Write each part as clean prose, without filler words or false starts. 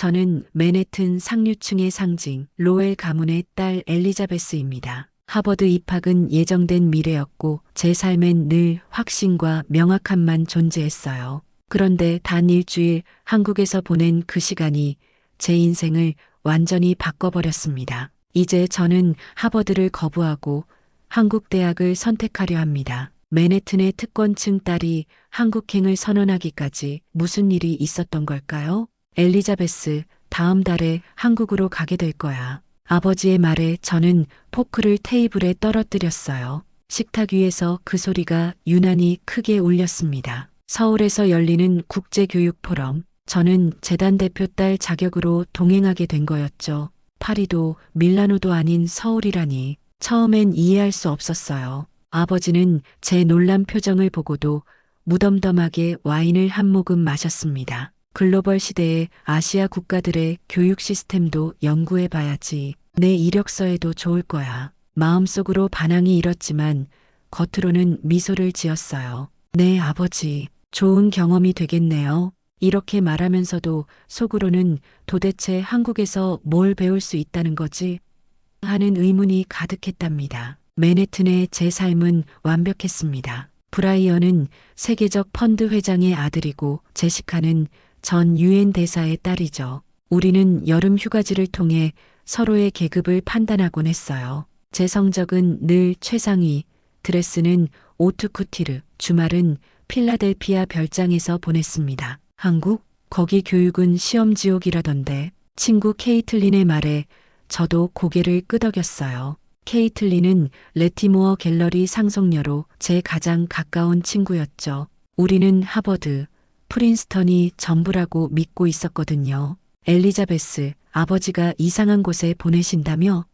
저는 맨해튼 상류층의 상징, 로엘 가문의 딸 엘리자베스입니다. 하버드 입학은 예정된 미래였고 제 삶엔 늘 확신과 명확함만 존재했어요. 그런데 단 일주일 한국에서 보낸 그 시간이 제 인생을 완전히 바꿔버렸습니다. 이제 저는 하버드를 거부하고 한국 대학을 선택하려 합니다. 맨해튼의 특권층 딸이 한국행을 선언하기까지 무슨 일이 있었던 걸까요? 엘리자베스, 다음 달에 한국으로 가게 될 거야. 아버지의 말에 저는 포크를 테이블에 떨어뜨렸어요. 식탁 위에서 그 소리가 유난히 크게 울렸습니다. 서울에서 열리는 국제교육포럼. 저는 재단 대표 딸 자격으로 동행하게 된 거였죠. 파리도 밀라노도 아닌 서울이라니. 처음엔 이해할 수 없었어요. 아버지는 제 놀란 표정을 보고도 무덤덤하게 와인을 한 모금 마셨습니다. 글로벌 시대의 아시아 국가들의 교육 시스템도 연구해 봐야지. 내 이력서에도 좋을 거야. 마음속으로 반항이 일었지만 겉으로는 미소를 지었어요. 네, 아버지. 좋은 경험이 되겠네요. 이렇게 말하면서도 속으로는 도대체 한국에서 뭘 배울 수 있다는 거지? 하는 의문이 가득했답니다. 맨해튼의 제 삶은 완벽했습니다. 브라이언은 세계적 펀드 회장의 아들이고 제시카는 전 유엔 대사의 딸이죠. 우리는 여름 휴가지를 통해 서로의 계급을 판단하곤 했어요. 제 성적은 늘 최상위, 드레스는 오투쿠티르, 주말은 필라델피아 별장에서 보냈습니다. 한국? 거기 교육은 시험 지옥이라던데. 친구 케이틀린의 말에 저도 고개를 끄덕였어요. 케이틀린은 레티모어 갤러리 상속녀로 제 가장 가까운 친구였죠. 우리는 하버드, 프린스턴이 전부라고 믿고 있었거든요. 엘리자베스, 아버지가 이상한 곳에 보내신다며?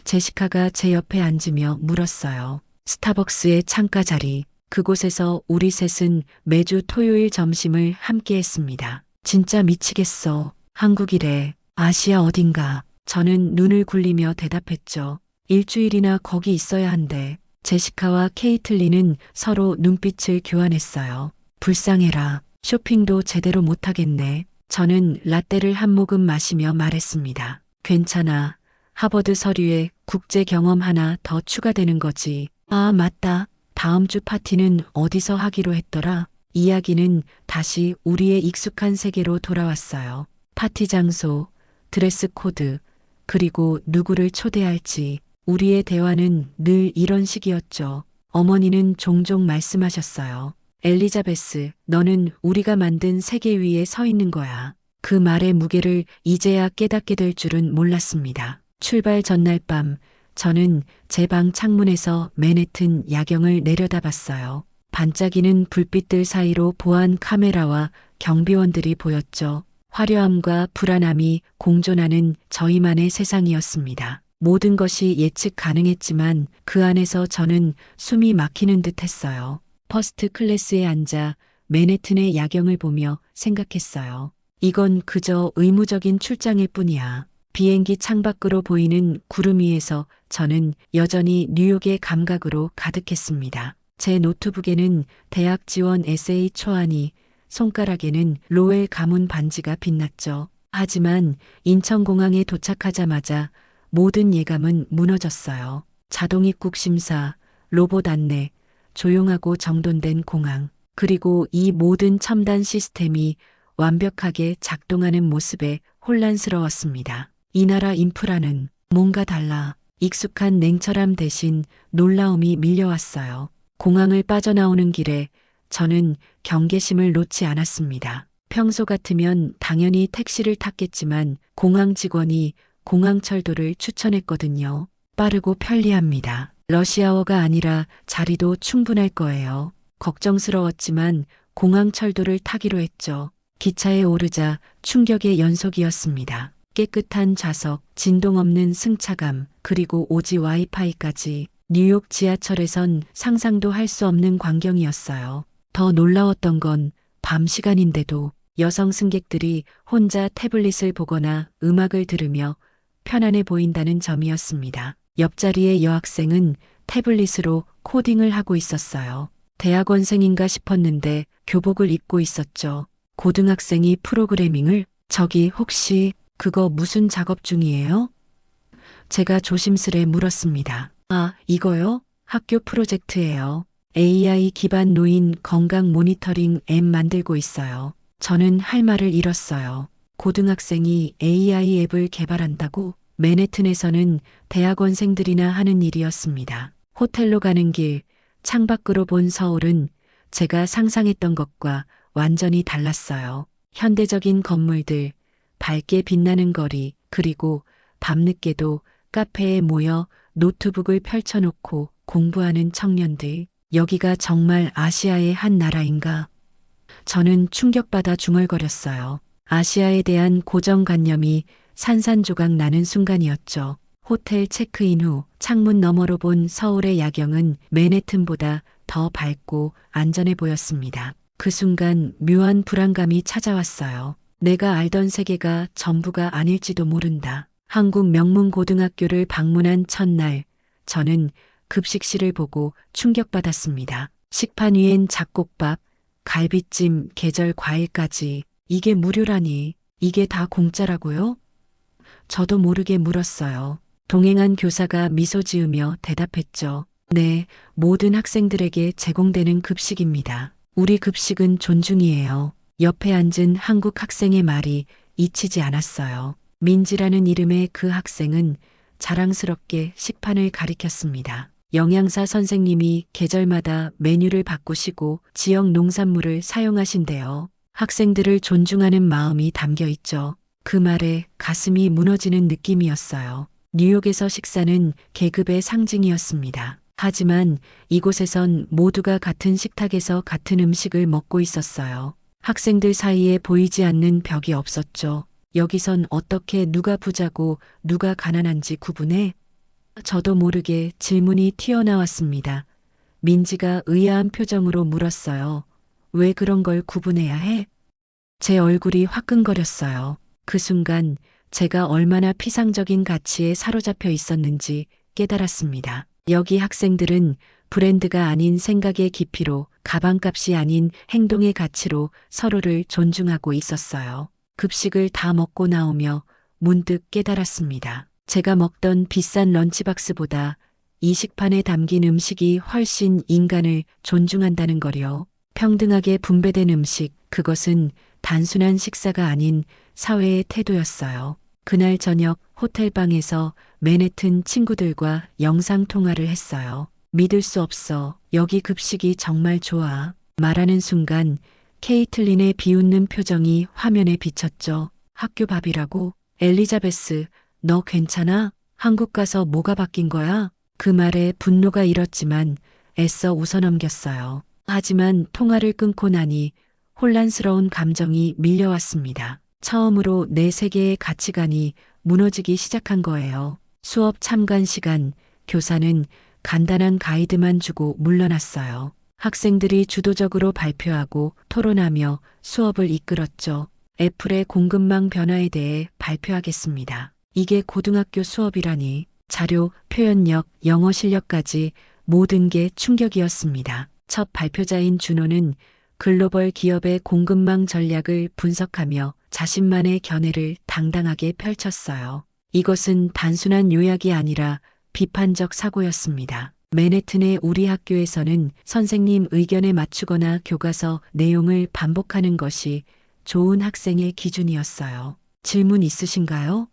제시카가 제 옆에 앉으며 물었어요. 스타벅스의 창가 자리. 그곳에서 우리 셋은 매주 토요일 점심을 함께 했습니다. 진짜 미치겠어. 한국이래. 아시아 어딘가. 저는 눈을 굴리며 대답했죠. 일주일이나 거기 있어야 한대. 제시카와 케이틀린은 서로 눈빛을 교환했어요. 불쌍해라. 쇼핑도 제대로 못하겠네. 저는 라떼를 한 모금 마시며 말했습니다. 괜찮아. 하버드 서류에 국제 경험 하나 더 추가되는 거지. 아, 맞다. 다음 주 파티는 어디서 하기로 했더라? 이야기는 다시 우리의 익숙한 세계로 돌아왔어요. 파티 장소, 드레스 코드, 그리고 누구를 초대할지. 우리의 대화는 늘 이런 식이었죠. 어머니는 종종 말씀하셨어요. 엘리자베스, 너는 우리가 만든 세계 위에 서 있는 거야. 그 말의 무게를 이제야 깨닫게 될 줄은 몰랐습니다. 출발 전날 밤, 저는 제 방 창문에서 맨해튼 야경을 내려다봤어요. 반짝이는 불빛들 사이로 보안 카메라와 경비원들이 보였죠. 화려함과 불안함이 공존하는 저희만의 세상이었습니다. 모든 것이 예측 가능했지만 그 안에서 저는 숨이 막히는 듯 했어요. 퍼스트 클래스에 앉아 맨해튼의 야경을 보며 생각했어요. 이건 그저 의무적인 출장일 뿐이야. 비행기 창밖으로 보이는 구름 위에서 저는 여전히 뉴욕의 감각으로 가득했습니다. 제 노트북에는 대학 지원 에세이 초안이, 손가락에는 로엘 가문 반지가 빛났죠. 하지만 인천공항에 도착하자마자 모든 예감은 무너졌어요. 자동 입국 심사, 로봇 안내, 조용하고 정돈된 공항, 그리고 이 모든 첨단 시스템이 완벽하게 작동하는 모습에 혼란스러웠습니다. 이 나라 인프라는 뭔가 달라. 익숙한 냉철함 대신 놀라움이 밀려왔어요. 공항을 빠져나오는 길에 저는 경계심을 놓지 않았습니다. 평소 같으면 당연히 택시를 탔겠지만 공항 직원이 공항철도를 추천했거든요. 빠르고 편리합니다. 러시아어가 아니라 자리도 충분할 거예요. 걱정스러웠지만 공항철도를 타기로 했죠. 기차에 오르자 충격의 연속이었습니다. 깨끗한 좌석, 진동 없는 승차감, 그리고 오지 와이파이까지. 뉴욕 지하철에선 상상도 할 수 없는 광경이었어요. 더 놀라웠던 건 밤 시간인데도 여성 승객들이 혼자 태블릿을 보거나 음악을 들으며 편안해 보인다는 점이었습니다. 옆자리의 여학생은 태블릿으로 코딩을 하고 있었어요. 대학원생인가 싶었는데 교복을 입고 있었죠. 고등학생이 프로그래밍을? 저기 혹시 그거 무슨 작업 중이에요? 제가 조심스레 물었습니다. 아, 이거요? 학교 프로젝트예요. AI 기반 노인 건강 모니터링 앱 만들고 있어요. 저는 할 말을 잃었어요. 고등학생이 AI 앱을 개발한다고? 맨해튼에서는 대학원생들이나 하는 일이었습니다. 호텔로 가는 길, 창밖으로 본 서울은 제가 상상했던 것과 완전히 달랐어요. 현대적인 건물들, 밝게 빛나는 거리, 그리고 밤늦게도 카페에 모여 노트북을 펼쳐놓고 공부하는 청년들. 여기가 정말 아시아의 한 나라인가? 저는 충격받아 중얼거렸어요. 아시아에 대한 고정관념이 산산조각 나는 순간이었죠. 호텔 체크인 후 창문 너머로 본 서울의 야경은 맨해튼보다 더 밝고 안전해 보였습니다. 그 순간 묘한 불안감이 찾아왔어요. 내가 알던 세계가 전부가 아닐지도 모른다. 한국 명문고등학교를 방문한 첫날, 저는 급식실을 보고 충격받았습니다. 식판 위엔 잡곡밥, 갈비찜, 계절 과일까지. 이게 무료라니. 이게 다 공짜라고요? 저도 모르게 물었어요. 동행한 교사가 미소 지으며 대답했죠. 네, 모든 학생들에게 제공되는 급식입니다. 우리 급식은 존중이에요. 옆에 앉은 한국 학생의 말이 잊히지 않았어요. 민지라는 이름의 그 학생은 자랑스럽게 식판을 가리켰습니다. 영양사 선생님이 계절마다 메뉴를 바꾸시고 지역 농산물을 사용하신대요. 학생들을 존중하는 마음이 담겨 있죠. 그 말에 가슴이 무너지는 느낌이었어요. 뉴욕에서 식사는 계급의 상징이었습니다. 하지만 이곳에선 모두가 같은 식탁에서 같은 음식을 먹고 있었어요. 학생들 사이에 보이지 않는 벽이 없었죠. 여기선 어떻게 누가 부자고 누가 가난한지 구분해? 저도 모르게 질문이 튀어나왔습니다. 민지가 의아한 표정으로 물었어요. 왜 그런 걸 구분해야 해? 제 얼굴이 화끈거렸어요. 그 순간 제가 얼마나 피상적인 가치에 사로잡혀 있었는지 깨달았습니다. 여기 학생들은 브랜드가 아닌 생각의 깊이로, 가방값이 아닌 행동의 가치로 서로를 존중하고 있었어요. 급식을 다 먹고 나오며 문득 깨달았습니다. 제가 먹던 비싼 런치박스보다 이 식판에 담긴 음식이 훨씬 인간을 존중한다는 거요. 평등하게 분배된 음식, 그것은 단순한 식사가 아닌 사회의 태도였어요. 그날 저녁 호텔방에서 맨해튼 친구들과 영상통화를 했어요. 믿을 수 없어. 여기 급식이 정말 좋아. 말하는 순간 케이틀린의 비웃는 표정이 화면에 비쳤죠. 학교 밥이라고? 엘리자베스, 너 괜찮아? 한국 가서 뭐가 바뀐 거야? 그 말에 분노가 일었지만 애써 웃어넘겼어요. 하지만 통화를 끊고 나니 혼란스러운 감정이 밀려왔습니다. 처음으로 내 세계의 가치관이 무너지기 시작한 거예요. 수업 참관 시간, 교사는 간단한 가이드만 주고 물러났어요. 학생들이 주도적으로 발표하고 토론하며 수업을 이끌었죠. 애플의 공급망 변화에 대해 발표하겠습니다. 이게 고등학교 수업이라니. 자료, 표현력, 영어 실력까지 모든 게 충격이었습니다. 첫 발표자인 준호는 글로벌 기업의 공급망 전략을 분석하며 자신만의 견해를 당당하게 펼쳤어요. 이것은 단순한 요약이 아니라 비판적 사고였습니다. 맨해튼의 우리 학교에서는 선생님 의견에 맞추거나 교과서 내용을 반복하는 것이 좋은 학생의 기준이었어요. 질문 있으신가요?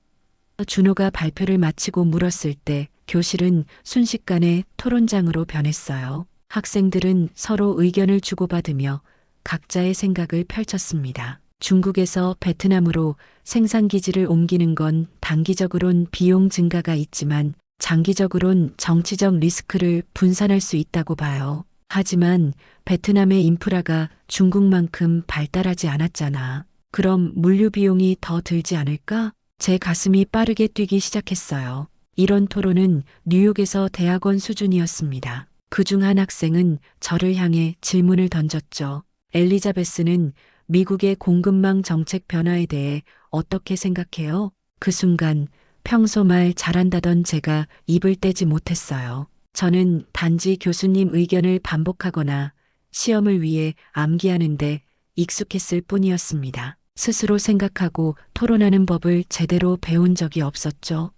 준호가 발표를 마치고 물었을 때 교실은 순식간에 토론장으로 변했어요. 학생들은 서로 의견을 주고받으며 각자의 생각을 펼쳤습니다. 중국에서 베트남으로 생산기지를 옮기는 건 단기적으론 비용 증가가 있지만 장기적으론 정치적 리스크를 분산할 수 있다고 봐요. 하지만 베트남의 인프라가 중국만큼 발달하지 않았잖아. 그럼 물류 비용이 더 들지 않을까? 제 가슴이 빠르게 뛰기 시작했어요. 이런 토론은 뉴욕에서 대학원 수준이었습니다. 그중 한 학생은 저를 향해 질문을 던졌죠. 엘리자베스는 미국의 공급망 정책 변화에 대해 어떻게 생각해요? 그 순간 평소 말 잘한다던 제가 입을 떼지 못했어요. 저는 단지 교수님 의견을 반복하거나 시험을 위해 암기하는데 익숙했을 뿐이었습니다. 스스로 생각하고 토론하는 법을 제대로 배운 적이 없었죠.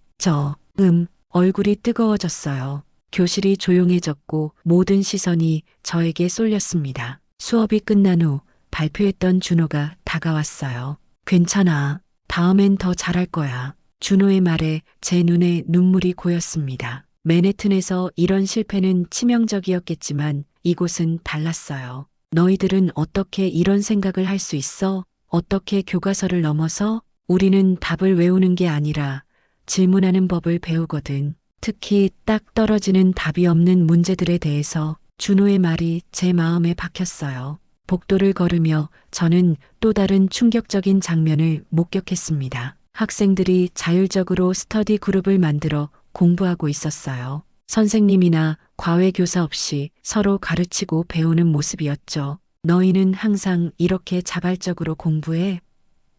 얼굴이 뜨거워졌어요. 교실이 조용해졌고 모든 시선이 저에게 쏠렸습니다. 수업이 끝난 후 발표했던 준호가 다가왔어요. 괜찮아. 다음엔 더 잘할 거야. 준호의 말에 제 눈에 눈물이 고였습니다. 맨해튼에서 이런 실패는 치명적이었겠지만 이곳은 달랐어요. 너희들은 어떻게 이런 생각을 할 수 있어? 어떻게 교과서를 넘어서? 우리는 답을 외우는 게 아니라 질문하는 법을 배우거든. 특히 딱 떨어지는 답이 없는 문제들에 대해서. 준호의 말이 제 마음에 박혔어요. 복도를 걸으며 저는 또 다른 충격적인 장면을 목격했습니다. 학생들이 자율적으로 스터디 그룹을 만들어 공부하고 있었어요. 선생님이나 과외 교사 없이 서로 가르치고 배우는 모습이었죠. 너희는 항상 이렇게 자발적으로 공부해?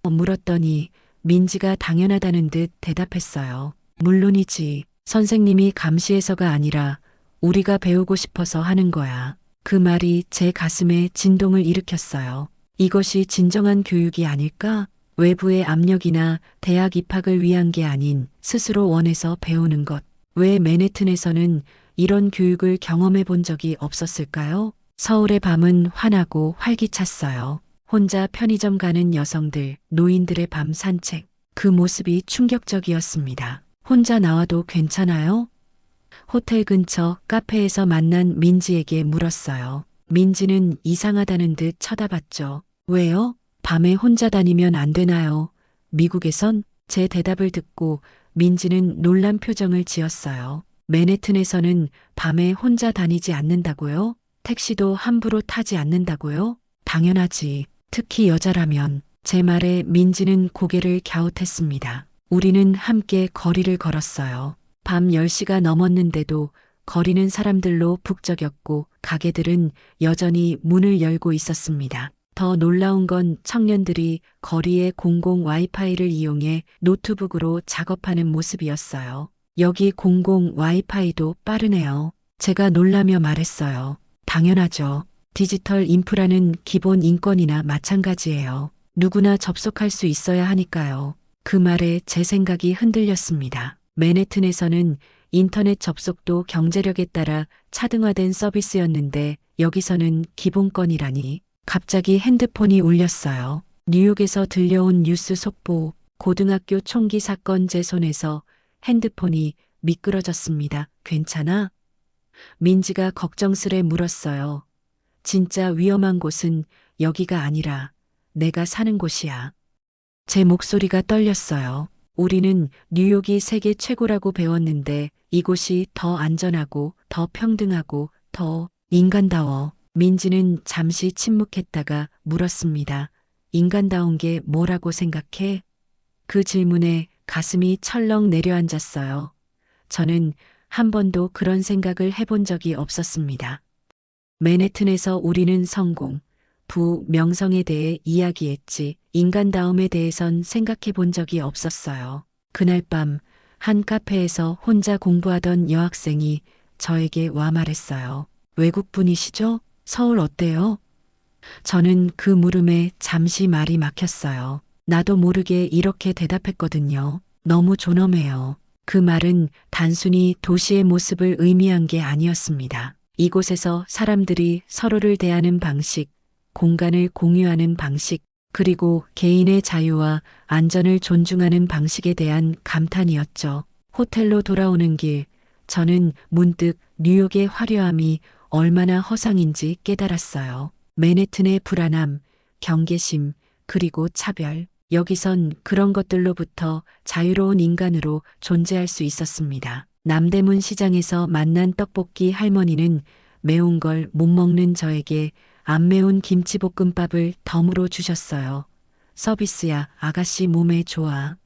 물었더니 민지가 당연하다는 듯 대답했어요. 물론이지. 선생님이 감시해서가 아니라 우리가 배우고 싶어서 하는 거야. 그 말이 제 가슴에 진동을 일으켰어요. 이것이 진정한 교육이 아닐까? 외부의 압력이나 대학 입학을 위한 게 아닌 스스로 원해서 배우는 것. 왜 맨해튼에서는 이런 교육을 경험해 본 적이 없었을까요? 서울의 밤은 환하고 활기찼어요. 혼자 편의점 가는 여성들, 노인들의 밤 산책. 그 모습이 충격적이었습니다. 혼자 나와도 괜찮아요? 호텔 근처 카페에서 만난 민지에게 물었어요. 민지는 이상하다는 듯 쳐다봤죠. 왜요? 밤에 혼자 다니면 안 되나요? 미국에선? 제 대답을 듣고 민지는 놀란 표정을 지었어요. 맨해튼에서는 밤에 혼자 다니지 않는다고요? 택시도 함부로 타지 않는다고요? 당연하지. 특히 여자라면. 제 말에 민지는 고개를 갸웃했습니다. 우리는 함께 거리를 걸었어요. 밤 10시가 넘었는데도 거리는 사람들로 북적였고 가게들은 여전히 문을 열고 있었습니다. 더 놀라운 건 청년들이 거리의 공공 와이파이를 이용해 노트북으로 작업하는 모습이었어요. 여기 공공 와이파이도 빠르네요. 제가 놀라며 말했어요. 당연하죠. 디지털 인프라는 기본 인권이나 마찬가지예요. 누구나 접속할 수 있어야 하니까요. 그 말에 제 생각이 흔들렸습니다. 맨해튼에서는 인터넷 접속도 경제력에 따라 차등화된 서비스였는데 여기서는 기본권이라니. 갑자기 핸드폰이 울렸어요. 뉴욕에서 들려온 뉴스 속보. 고등학교 총기 사건 제 손에서 핸드폰이 미끄러졌습니다. 괜찮아? 민지가 걱정스레 물었어요. 진짜 위험한 곳은 여기가 아니라 내가 사는 곳이야. 제 목소리가 떨렸어요. 우리는 뉴욕이 세계 최고라고 배웠는데 이곳이 더 안전하고 더 평등하고 더 인간다워. 민지는 잠시 침묵했다가 물었습니다. 인간다운 게 뭐라고 생각해? 그 질문에 가슴이 철렁 내려앉았어요. 저는 한 번도 그런 생각을 해본 적이 없었습니다. 맨해튼에서 우리는 성공, 부, 명성에 대해 이야기했지 인간다움에 대해선 생각해 본 적이 없었어요. 그날 밤 한 카페에서 혼자 공부하던 여학생이 저에게 와 말했어요. 외국분이시죠? 서울 어때요? 저는 그 물음에 잠시 말이 막혔어요. 나도 모르게 이렇게 대답했거든요. 너무 존엄해요. 그 말은 단순히 도시의 모습을 의미한 게 아니었습니다. 이곳에서 사람들이 서로를 대하는 방식, 공간을 공유하는 방식, 그리고 개인의 자유와 안전을 존중하는 방식에 대한 감탄이었죠. 호텔로 돌아오는 길, 저는 문득 뉴욕의 화려함이 얼마나 허상인지 깨달았어요. 맨해튼의 불안함, 경계심, 그리고 차별. 여기선 그런 것들로부터 자유로운 인간으로 존재할 수 있었습니다. 남대문 시장에서 만난 떡볶이 할머니는 매운 걸 못 먹는 저에게 안 매운 김치볶음밥을 덤으로 주셨어요. 서비스야, 아가씨 몸에 좋아.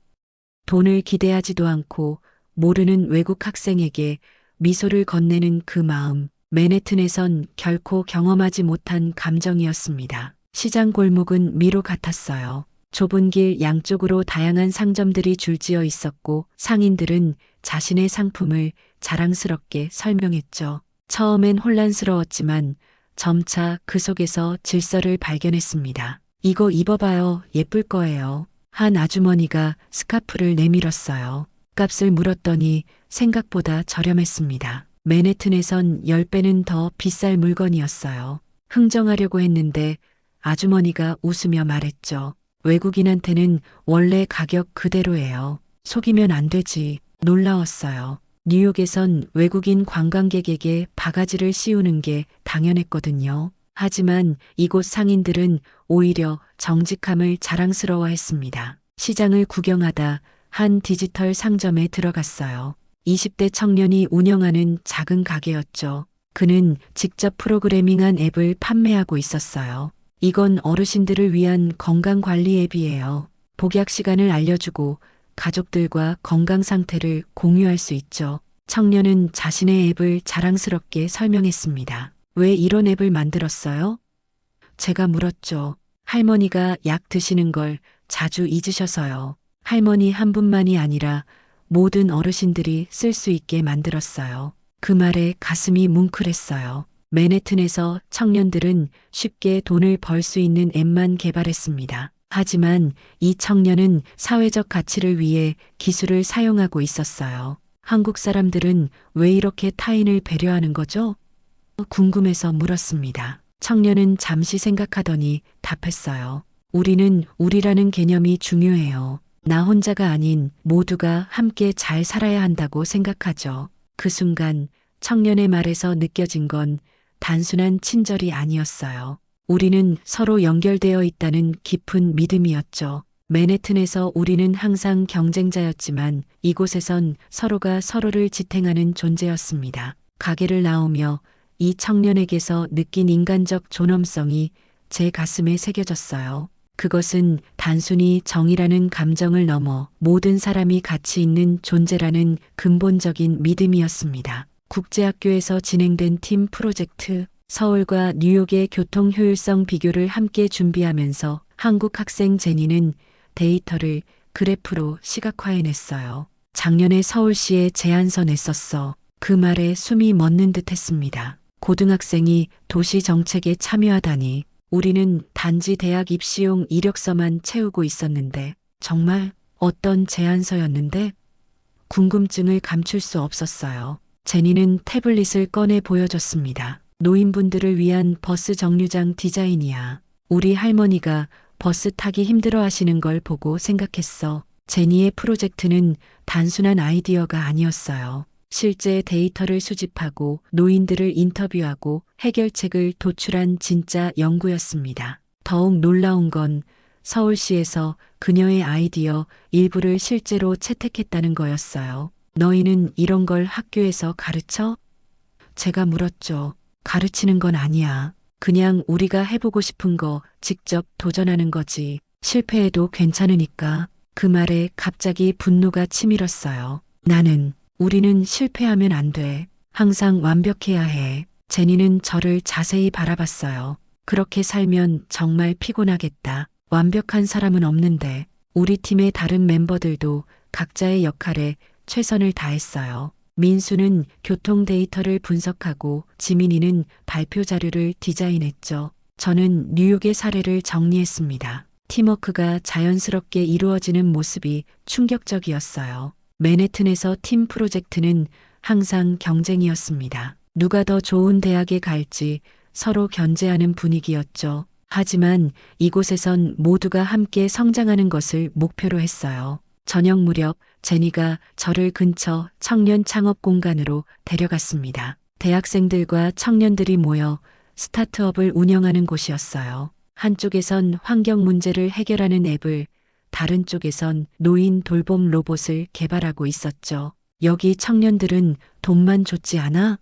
돈을 기대하지도 않고 모르는 외국 학생에게 미소를 건네는 그 마음. 맨해튼에선 결코 경험하지 못한 감정이었습니다. 시장 골목은 미로 같았어요. 좁은 길 양쪽으로 다양한 상점들이 줄지어 있었고 상인들은 자신의 상품을 자랑스럽게 설명했죠. 처음엔 혼란스러웠지만 점차 그 속에서 질서를 발견했습니다. 이거 입어봐요. 예쁠 거예요. 한 아주머니가 스카프를 내밀었어요. 값을 물었더니 생각보다 저렴했습니다. 맨해튼에선 10배는 더 비쌀 물건이었어요. 흥정하려고 했는데 아주머니가 웃으며 말했죠. 외국인한테는 원래 가격 그대로예요. 속이면 안 되지. 놀라웠어요. 뉴욕에선 외국인 관광객에게 바가지를 씌우는 게 당연했거든요. 하지만 이곳 상인들은 오히려 정직함을 자랑스러워했습니다. 시장을 구경하다 한 디지털 상점에 들어갔어요. 20대 청년이 운영하는 작은 가게였죠. 그는 직접 프로그래밍한 앱을 판매하고 있었어요. 이건 어르신들을 위한 건강관리 앱이에요. 복약 시간을 알려주고 가족들과 건강 상태를 공유할 수 있죠. 청년은 자신의 앱을 자랑스럽게 설명했습니다. 왜 이런 앱을 만들었어요? 제가 물었죠. 할머니가 약 드시는 걸 자주 잊으셔서요. 할머니 한 분만이 아니라 모든 어르신들이 쓸 수 있게 만들었어요. 그 말에 가슴이 뭉클했어요. 맨해튼에서 청년들은 쉽게 돈을 벌 수 있는 앱만 개발했습니다. 하지만 이 청년은 사회적 가치를 위해 기술을 사용하고 있었어요. 한국 사람들은 왜 이렇게 타인을 배려하는 거죠? 궁금해서 물었습니다. 청년은 잠시 생각하더니 답했어요. 우리는 우리라는 개념이 중요해요. 나 혼자가 아닌 모두가 함께 잘 살아야 한다고 생각하죠. 그 순간 청년의 말에서 느껴진 건 단순한 친절이 아니었어요. 우리는 서로 연결되어 있다는 깊은 믿음이었죠. 맨해튼에서 우리는 항상 경쟁자였지만 이곳에선 서로가 서로를 지탱하는 존재였습니다. 가게를 나오며 이 청년에게서 느낀 인간적 존엄성이 제 가슴에 새겨졌어요. 그것은 단순히 정의라는 감정을 넘어 모든 사람이 가치 있는 존재라는 근본적인 믿음이었습니다. 국제학교에서 진행된 팀 프로젝트, 서울과 뉴욕의 교통 효율성 비교를 함께 준비하면서 한국 학생 제니는 데이터를 그래프로 시각화해냈어요. 작년에 서울시에 제안서 냈었어. 그 말에 숨이 멎는 듯 했습니다. 고등학생이 도시 정책에 참여하다니. 우리는 단지 대학 입시용 이력서만 채우고 있었는데 정말 어떤 제안서였는데 궁금증을 감출 수 없었어요. 제니는 태블릿을 꺼내 보여줬습니다. 노인분들을 위한 버스 정류장 디자인이야. 우리 할머니가 버스 타기 힘들어 하시는 걸 보고 생각했어. 제니의 프로젝트는 단순한 아이디어가 아니었어요. 실제 데이터를 수집하고 노인들을 인터뷰하고 해결책을 도출한 진짜 연구였습니다. 더욱 놀라운 건 서울시에서 그녀의 아이디어 일부를 실제로 채택했다는 거였어요. 너희는 이런 걸 학교에서 가르쳐? 제가 물었죠. 가르치는 건 아니야. 그냥 우리가 해보고 싶은 거 직접 도전하는 거지. 실패해도 괜찮으니까. 그 말에 갑자기 분노가 치밀었어요. 우리는 실패하면 안 돼. 항상 완벽해야 해. 제니는 저를 자세히 바라봤어요. 그렇게 살면 정말 피곤하겠다. 완벽한 사람은 없는데 우리 팀의 다른 멤버들도 각자의 역할에 최선을 다했어요. 민수는 교통 데이터를 분석하고 지민이는 발표 자료를 디자인했죠. 저는 뉴욕의 사례를 정리했습니다. 팀워크가 자연스럽게 이루어지는 모습이 충격적이었어요. 맨해튼에서 팀 프로젝트는 항상 경쟁이었습니다. 누가 더 좋은 대학에 갈지 서로 견제하는 분위기였죠. 하지만 이곳에선 모두가 함께 성장하는 것을 목표로 했어요. 저녁 무렵 제니가 저를 근처 청년 창업 공간으로 데려갔습니다. 대학생들과 청년들이 모여 스타트업을 운영하는 곳이었어요. 한쪽에선 환경 문제를 해결하는 앱을, 다른 쪽에선 노인 돌봄 로봇을 개발하고 있었죠. 여기 청년들은 돈만 줬지 않아?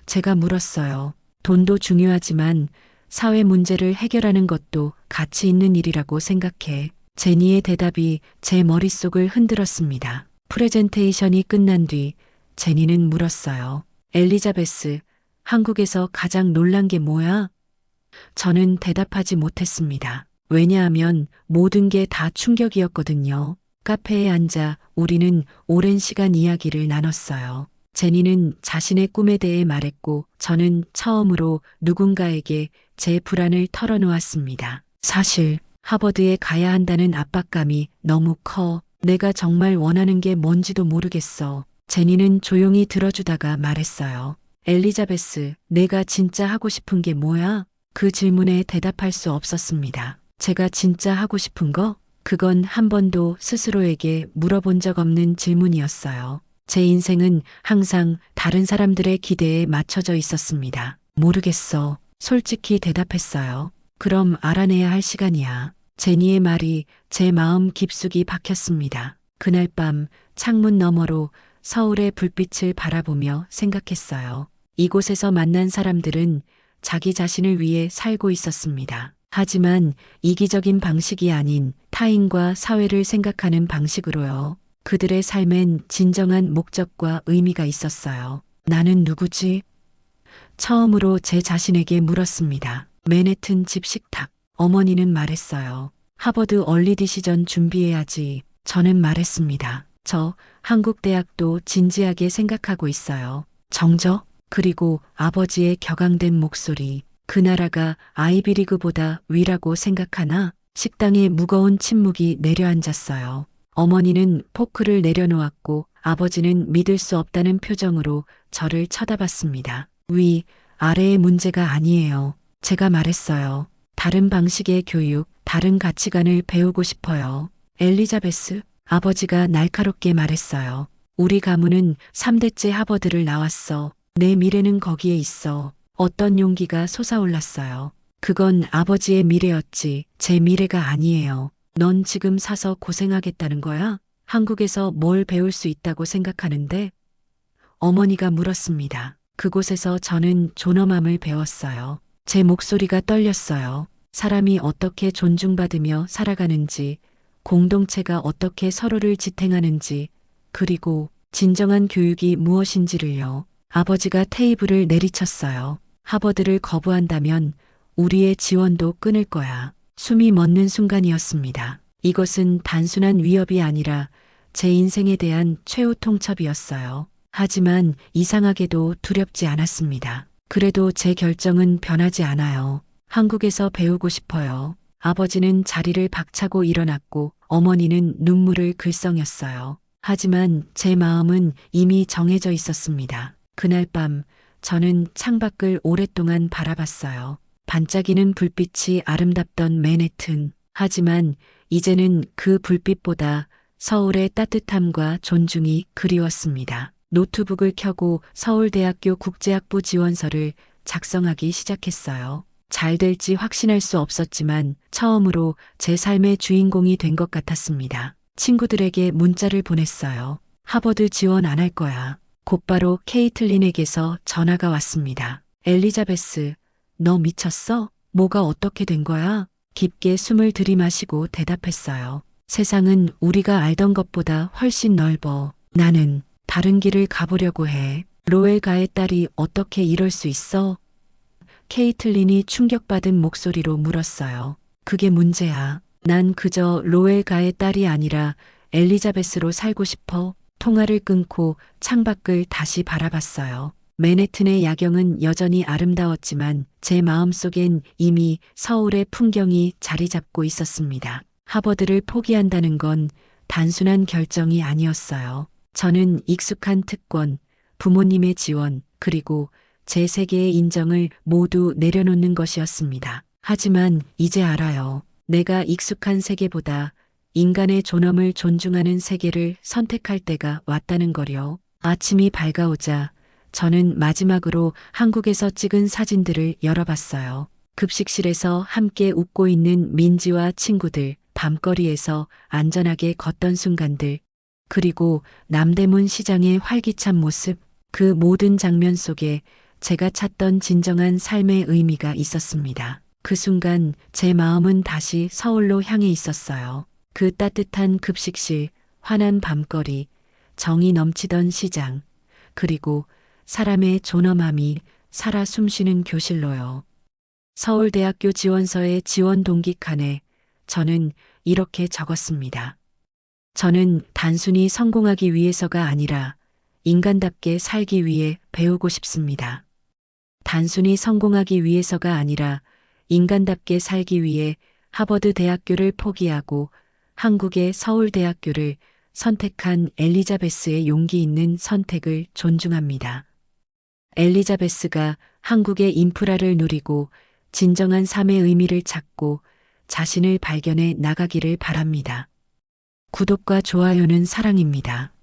제가 물었어요. 돈도 중요하지만 사회 문제를 해결하는 것도 가치 있는 일이라고 생각해. 제니의 대답이 제 머릿속을 흔들었습니다. 프레젠테이션이 끝난 뒤 제니는 물었어요. 엘리자베스, 한국에서 가장 놀란 게 뭐야? 저는 대답하지 못했습니다. 왜냐하면 모든 게 다 충격이었거든요. 카페에 앉아 우리는 오랜 시간 이야기를 나눴어요. 제니는 자신의 꿈에 대해 말했고 저는 처음으로 누군가에게 제 불안을 털어놓았습니다. 사실 하버드에 가야 한다는 압박감이 너무 커. 내가 정말 원하는 게 뭔지도 모르겠어. 제니는 조용히 들어주다가 말했어요. 엘리자베스, 내가 진짜 하고 싶은 게 뭐야? 그 질문에 대답할 수 없었습니다. 제가 진짜 하고 싶은 거? 그건 한 번도 스스로에게 물어본 적 없는 질문이었어요. 제 인생은 항상 다른 사람들의 기대에 맞춰져 있었습니다. 모르겠어. 솔직히 대답했어요. 그럼 알아내야 할 시간이야. 제니의 말이 제 마음 깊숙이 박혔습니다. 그날 밤 창문 너머로 서울의 불빛을 바라보며 생각했어요. 이곳에서 만난 사람들은 자기 자신을 위해 살고 있었습니다. 하지만 이기적인 방식이 아닌 타인과 사회를 생각하는 방식으로요. 그들의 삶엔 진정한 목적과 의미가 있었어요. 나는 누구지? 처음으로 제 자신에게 물었습니다. 맨해튼 집 식탁. 어머니는 말했어요. 하버드 얼리 디시전 준비해야지. 저는 말했습니다. 저 한국대학도 진지하게 생각하고 있어요. 정적? 그리고 아버지의 격앙된 목소리. 그 나라가 아이비리그보다 위라고 생각하나? 식당에 무거운 침묵이 내려앉았어요. 어머니는 포크를 내려놓았고 아버지는 믿을 수 없다는 표정으로 저를 쳐다봤습니다. 위, 아래의 문제가 아니에요. 제가 말했어요. 다른 방식의 교육, 다른 가치관을 배우고 싶어요. 엘리자베스, 아버지가 날카롭게 말했어요. 우리 가문은 3대째 하버드를 나왔어. 내 미래는 거기에 있어. 어떤 용기가 솟아올랐어요. 그건 아버지의 미래였지 제 미래가 아니에요. 넌 지금 사서 고생하겠다는 거야? 한국에서 뭘 배울 수 있다고 생각하는데? 어머니가 물었습니다. 그곳에서 저는 존엄함을 배웠어요. 제 목소리가 떨렸어요. 사람이 어떻게 존중받으며 살아가는지, 공동체가 어떻게 서로를 지탱하는지, 그리고 진정한 교육이 무엇인지를요. 아버지가 테이블을 내리쳤어요. 하버드를 거부한다면 우리의 지원도 끊을 거야. 숨이 멎는 순간이었습니다. 이것은 단순한 위협이 아니라 제 인생에 대한 최후 통첩이었어요. 하지만 이상하게도 두렵지 않았습니다. 그래도 제 결정은 변하지 않아요. 한국에서 배우고 싶어요. 아버지는 자리를 박차고 일어났고 어머니는 눈물을 글썽였어요. 하지만 제 마음은 이미 정해져 있었습니다. 그날 밤 저는 창밖을 오랫동안 바라봤어요. 반짝이는 불빛이 아름답던 맨해튼. 하지만 이제는 그 불빛보다 서울의 따뜻함과 존중이 그리웠습니다. 노트북을 켜고 서울대학교 국제학부 지원서를 작성하기 시작했어요. 잘 될지 확신할 수 없었지만 처음으로 제 삶의 주인공이 된 것 같았습니다. 친구들에게 문자를 보냈어요. 하버드 지원 안 할 거야. 곧바로 케이틀린에게서 전화가 왔습니다. 엘리자베스, 너 미쳤어? 뭐가 어떻게 된 거야? 깊게 숨을 들이마시고 대답했어요. 세상은 우리가 알던 것보다 훨씬 넓어. 나는 다른 길을 가보려고 해. 로엘가의 딸이 어떻게 이럴 수 있어? 케이틀린이 충격받은 목소리로 물었어요. 그게 문제야. 난 그저 로엘가의 딸이 아니라 엘리자베스로 살고 싶어. 통화를 끊고 창밖을 다시 바라봤어요. 맨해튼의 야경은 여전히 아름다웠지만 제 마음속엔 이미 서울의 풍경이 자리 잡고 있었습니다. 하버드를 포기한다는 건 단순한 결정이 아니었어요. 저는 익숙한 특권, 부모님의 지원, 그리고 제 세계의 인정을 모두 내려놓는 것이었습니다. 하지만 이제 알아요. 내가 익숙한 세계보다 인간의 존엄을 존중하는 세계를 선택할 때가 왔다는 거요. 아침이 밝아오자 저는 마지막으로 한국에서 찍은 사진들을 열어봤어요. 급식실에서 함께 웃고 있는 민지와 친구들, 밤거리에서 안전하게 걷던 순간들, 그리고 남대문 시장의 활기찬 모습, 그 모든 장면 속에 제가 찾던 진정한 삶의 의미가 있었습니다. 그 순간 제 마음은 다시 서울로 향해 있었어요. 그 따뜻한 급식실, 환한 밤거리, 정이 넘치던 시장, 그리고 사람의 존엄함이 살아 숨쉬는 교실로요. 서울대학교 지원서의 지원 동기 칸에 저는 이렇게 적었습니다. 저는 단순히 성공하기 위해서가 아니라 인간답게 살기 위해 배우고 싶습니다. 단순히 성공하기 위해서가 아니라 인간답게 살기 위해 하버드 대학교를 포기하고 한국의 서울대학교를 선택한 엘리자베스의 용기 있는 선택을 존중합니다. 엘리자베스가 한국의 인프라를 누리고 진정한 삶의 의미를 찾고 자신을 발견해 나가기를 바랍니다. 구독과 좋아요는 사랑입니다.